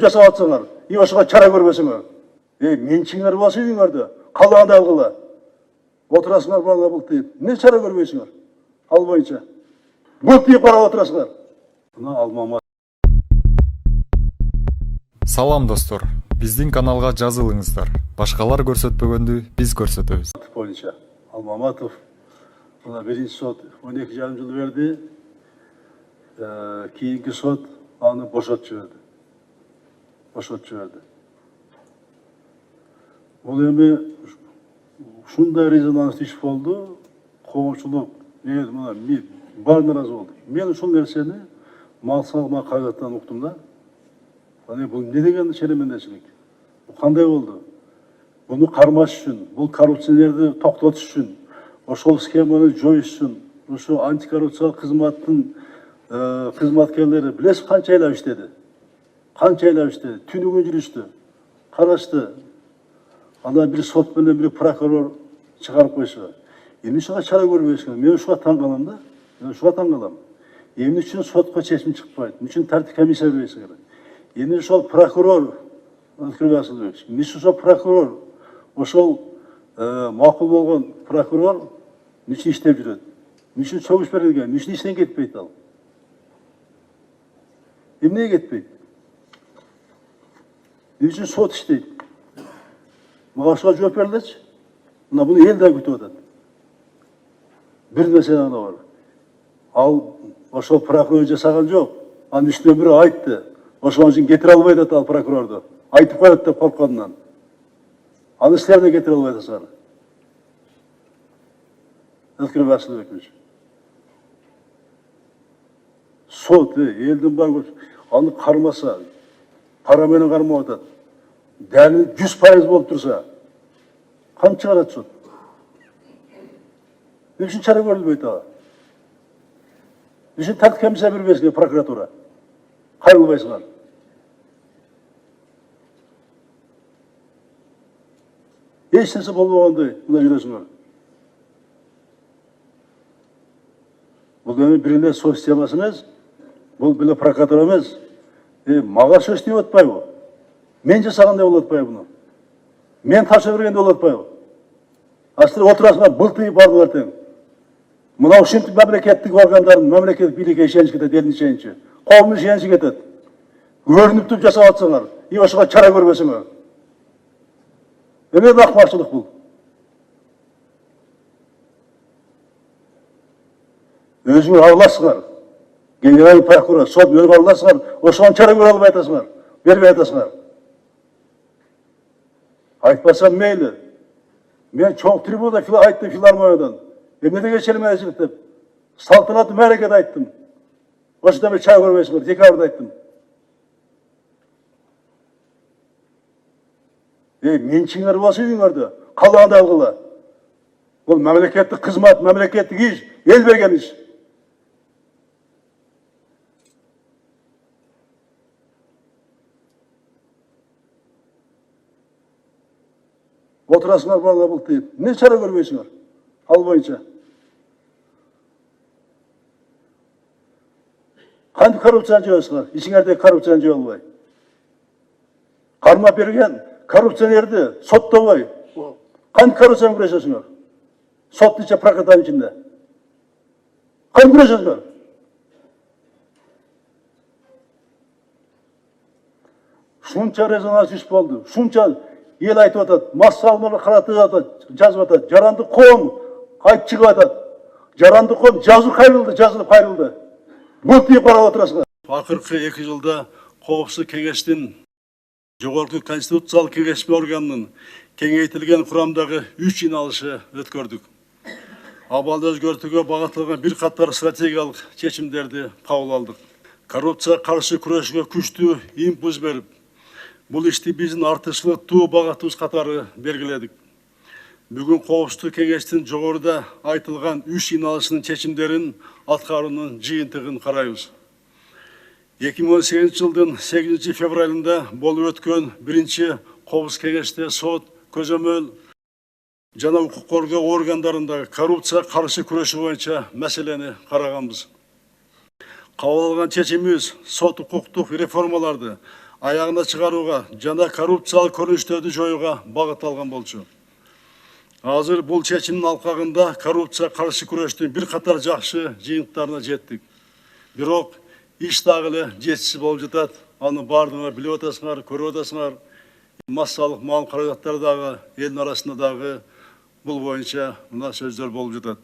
жасап атсаңар, ошоға чара көрбесіңер. Меншіңер болса үйіңерді, қалғанда алғыла. Отырасыңар бала бұл дейіп. Не чара көрбейсіңер? Ал бойынша. Бұл дейіп қарап отырасыңар. Бұна алмама. Салам достор. Биздин каналга жазылыңыздар. Башкалар көрсөтпөгөндү биз көрсөтөбүз. Бойынша. Алмаматов. Бұна биринчи сот 12 жарым жыл берди. Кейинки сот аны бошотуп жиберди. Бұл эми ушундай резонанс иш болду. Коомчулук баары ыраазы болду. Мен ушул нерсени мал салма кайгаттан уктум да. Бул не деген шеремендечилик? Бул кандай болду? Буну кармаш үчүн, бул коррупционерди токтотуш үчүн, ошол схеманы жоюш үчүн, ошо антикоррупциялык кызматтын кызматкерлери билесиз канча айлап иштеди? Канча айлап иштеди? Түнүгүн жүрүштү, карашты. Анда бир сот менен бир прокурор чыгарып койсо, эмне ушуга чара көрбөйсүңөр? Мен ушуга таң калам да. Эмне үчүн сотко чечим чыкпайт? Эмне үчүн тартип комиссия бербейсиңер? Эмне ошол прокурор, эмне ошол прокурор, ошол макул болгон прокурор эмне үчүн иштеп жүрөт? Эмне үчүн чогуш берилген? Эмне үчүн иштен кетпейт ал? Эмнеге кетпейт? Эмне үчүн сот иштейт? Мага ошого жооп берилечи. Мына буну эл да күтүп атат. Бир нерсе гана бар. Ал ошол прокурор жасаган жок. Анын үстүнө бирөө айтты. Ошон үчүн кетире албайт атат ал прокурорду. Айтып коет деп коркконунан. Аны силер да кетире албай атасыңар. Ылкырбек Асылбекович. Сот элдин баары аны кармаса, пара менен кармап атат. Дәлил 100% болуп турса, канча чыгарат сот? Эмне үчүн чара көрүлбөйт ага? Эмне үчүн тартип комиссия бербейсиңер прокуратура? Кайрылбайсыңар. Эч нерсе болбогондой мына жүрөсүңөр. Бул эми бир эле сот системасы эмес, бул бир эле прокуратура эмес. Мага сөз деп атпайбы? Мен жасагандай болуп атпайбы буну? Мен тапшырып бергенде болуп атпайбы? Силер отурасыңар былтыйып бардыңар тең. Мына ушинтип мамлекеттик органдардын, мамлекеттик бийликке ишенич кетет, элдин ишеничи. Коомдун ишеничи кетет. Өрүнүп туруп жасап атсаңар, ошого чара көрбөсөңөр. Эмне акмарчылык бул? Өзүңөр аласыңар. Генерал прокурор, сот берип аласыңар, ошого чара көрө албай атасыңар, бербей атасыңар. Айтпасам мейли. Мен чоң трибунада айттым филармониядан. Эмне деген шеремендечилик деп. Салтанаттуу мээрекет айттым. Ошондо мен чара көрбөйсүңөр, декабрда айттым. Менчиңер болсо үйүңөрдө, калганда алгыла. Бул мамлекеттик кызмат, мамлекеттик иш, эл берген иш. Отырасыңар бала бұл дейіп. Не чара көрбейсіңер? Ал бойынша. Қанды коррупцияны жоясыңар? Ишіңерде коррупцияны жоя албай. Кармап берген коррупционерді соттабай. Қанды коррупцияны күресесіңер? Соттың ішінде, прокуратураның ішінде. Қанды күресесіңер? Шунча резонанс иш болду. Шунча ел айтып атат, массалманы каратып атат, жазып атат, жаранды коом кайтып чыгып атат. Жаранды коом жазылып кайрылды. Бул дейп карап отурасыңар. Акыркы 2 жылда Коопсуздук кеңештин жогорку конституциялык кеңешме органынын кеңейтилген курамдагы 3 жыйналышы өткөрдүк. Абалды өзгөртүүгө багытталган бир катар стратегиялык чечимдерди кабыл алдык. Коррупцияга каршы күрөшүүгө күчтүү импульс берип, бул ишти биздин артыкчылыктуу багытыбыз катары белгиледик. Бүгүн Коопсуздук кеңештин жогоруда айтылган 3 жыйналышынын чечимдерин аткаруунун жыйынтыгын карайбыз. 2018 жылдын 8 февралында болуп өткөн 1-чи Коопсуздук кеңеште сот, көзөмөл жана укук коргоо органдарындагы коррупцияга каршы күрөшүү боюнча маселени караганбыз. Кабыл алган чечимибиз сот укуктук реформаларды аяғына шығаруға жана коррупциялық көрініштерді жоюға бағытталған болчу. Азыр бұл чечимдин алкагында коррупция каршы күрөштүн бир катар жакшы жыйынтыктарына жеттик. Бирок иш дагы эле жетишсиз болуп жатат. Аны бардыгыңар билип атасыңар, көрүп атасыңар. Массалык мал каражаттары дагы элдин арасында дагы бул боюнча мына сөздөр болуп жатат.